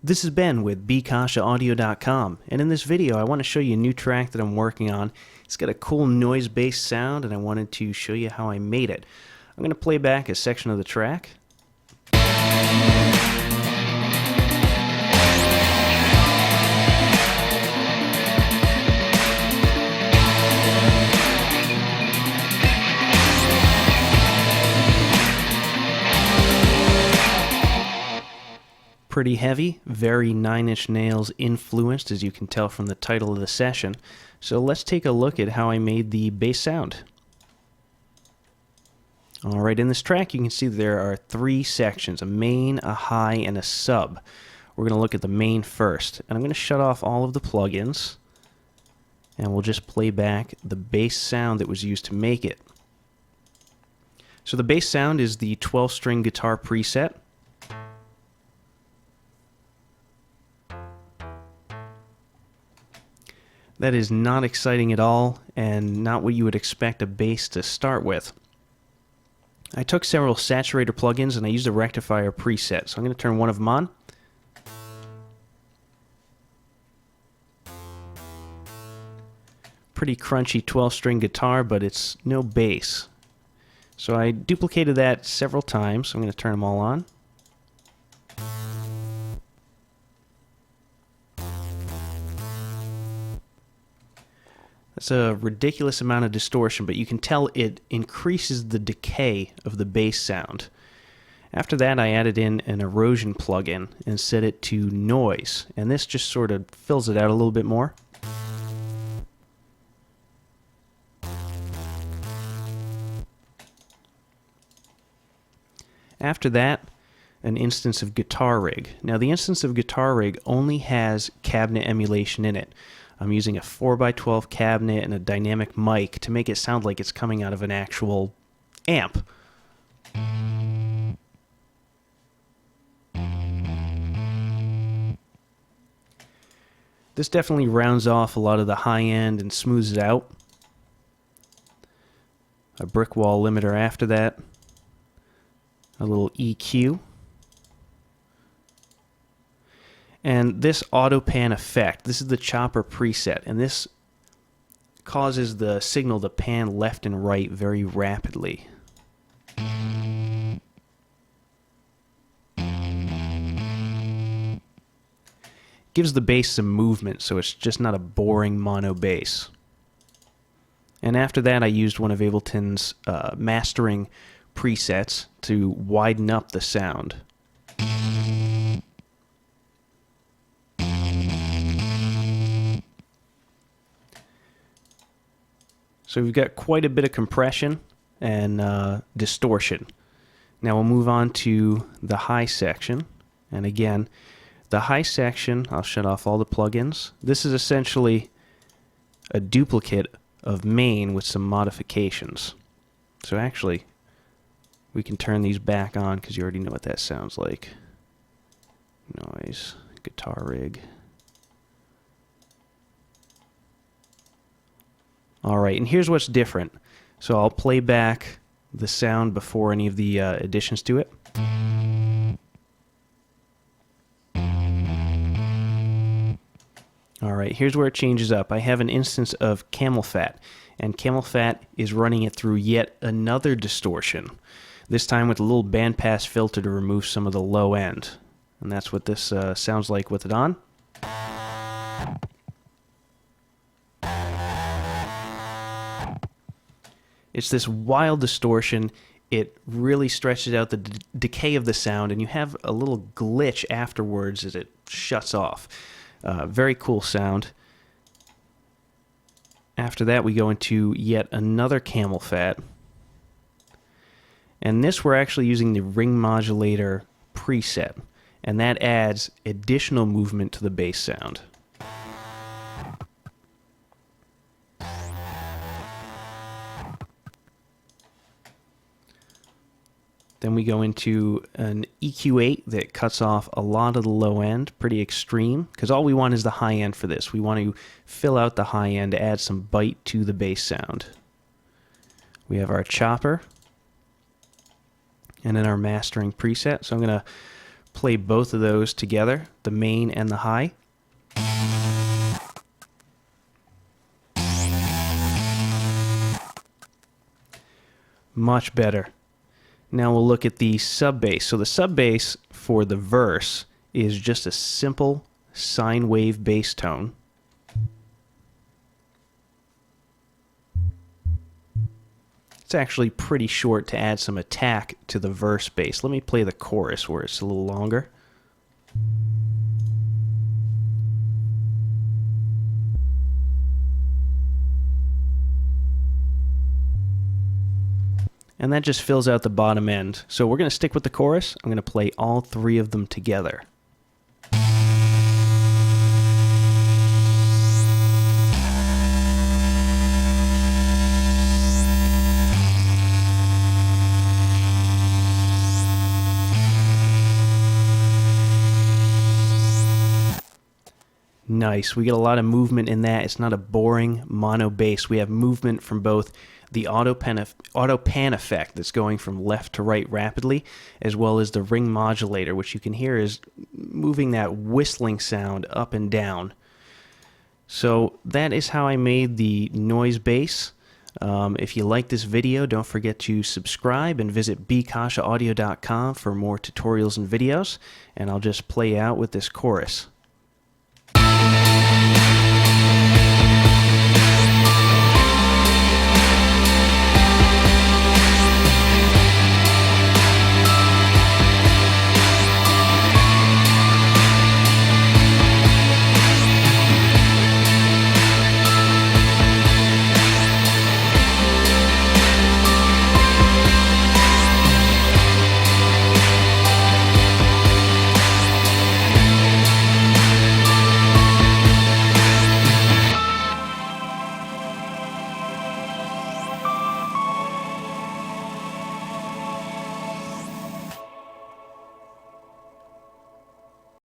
This is Ben with bkashaaudio.com, and in this video I want to show you a new track that I'm working on. It's got a cool noise-based sound, and I wanted to show you how I made it. I'm going to play back a section of the track. Pretty heavy, very Nine Inch Nails influenced, as you can tell from the title of the session. So let's take a look at how I made the bass sound. Alright, in this track you can see there are three sections, a main, a high, and a sub. We're going to look at the main first, and I'm going to shut off all of the plugins, and we'll just play back the bass sound that was used to make it. So the bass sound is the 12-string guitar preset. That is not exciting at all, and not what you would expect a bass to start with. I took several saturator plugins and I used a rectifier preset, so I'm going to turn one of them on. Pretty crunchy 12-string guitar, but it's no bass. So I duplicated that several times, so I'm going to turn them all on. That's a ridiculous amount of distortion, but you can tell it increases the decay of the bass sound. After that, I added in an erosion plugin and set it to noise, and this just sort of fills it out a little bit more. After that, an instance of Guitar Rig. Now, the instance of Guitar Rig only has cabinet emulation in it. I'm using a 4x12 cabinet and a dynamic mic to make it sound like it's coming out of an actual amp. This definitely rounds off a lot of the high end and smooths it out. A brick wall limiter after that. A little EQ. And this auto pan effect, this is the chopper preset, and this causes the signal to pan left and right very rapidly. Gives the bass some movement, so it's just not a boring mono bass. And after that I used one of Ableton's mastering presets to widen up the sound. So we've got quite a bit of compression and distortion. Now we'll move on to the high section. And again, the high section, I'll shut off all the plugins. This is essentially a duplicate of main with some modifications. So actually, we can turn these back on because you already know what that sounds like. Noise, Guitar Rig. Alright, and here's what's different. So I'll play back the sound before any of the additions to it. Alright, here's where it changes up. I have an instance of Camel Fat, and Camel Fat is running it through yet another distortion. This time with a little bandpass filter to remove some of the low end. And that's what this sounds like with it on. It's this wild distortion. It really stretches out the decay of the sound, and you have a little glitch afterwards as it shuts off. Very cool sound. After that, we go into yet another Camel Fat. And this we're actually using the ring modulator preset, and that adds additional movement to the bass sound. Then we go into an EQ8 that cuts off a lot of the low end, pretty extreme, because all we want is the high end for this. We want to fill out the high end to add some bite to the bass sound. We have our chopper, and then our mastering preset. So I'm going to play both of those together, the main and the high. Much better. Now we'll look at the sub bass. So the sub bass for the verse is just a simple sine wave bass tone. It's actually pretty short to add some attack to the verse bass. Let me play the chorus where it's a little longer. And that just fills out the bottom end. So we're going to stick with the chorus. I'm going to play all three of them together. Nice. We get a lot of movement in that. It's not a boring mono bass. We have movement from both the auto pan effect that's going from left to right rapidly, as well as the ring modulator, which you can hear is moving that whistling sound up and down. So that is how I made the noise bass. If you like this video, don't forget to subscribe and visit bkashaaudio.com for more tutorials and videos. And I'll just play out with this chorus.